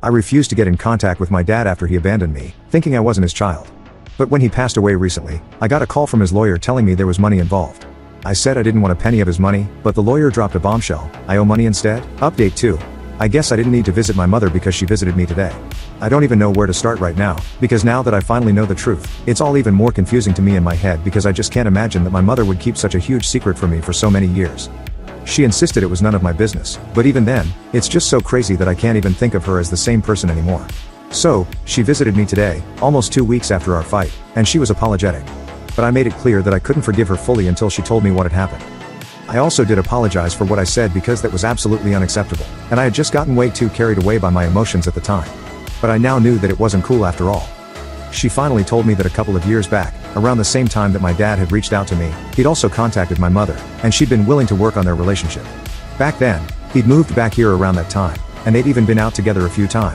I refused to get in contact with my dad after he abandoned me, thinking I wasn't his child. But when he passed away recently, I got a call from his lawyer telling me there was money involved. I said I didn't want a penny of his money, but the lawyer dropped a bombshell. I owe money instead? Update 2. I guess I didn't need to visit my mother because she visited me today. I don't even know where to start right now, because now that I finally know the truth, it's all even more confusing to me in my head because I just can't imagine that my mother would keep such a huge secret from me for so many years. She insisted it was none of my business, but even then, it's just so crazy that I can't even think of her as the same person anymore. So, she visited me today, almost 2 weeks after our fight, and she was apologetic. But I made it clear that I couldn't forgive her fully until she told me what had happened. I also did apologize for what I said because that was absolutely unacceptable, and I had just gotten way too carried away by my emotions at the time. But I now knew that it wasn't cool after all. She finally told me that a couple of years back, around the same time that my dad had reached out to me, he'd also contacted my mother, and she'd been willing to work on their relationship. Back then, he'd moved back here around that time, and they'd even been out together a few times.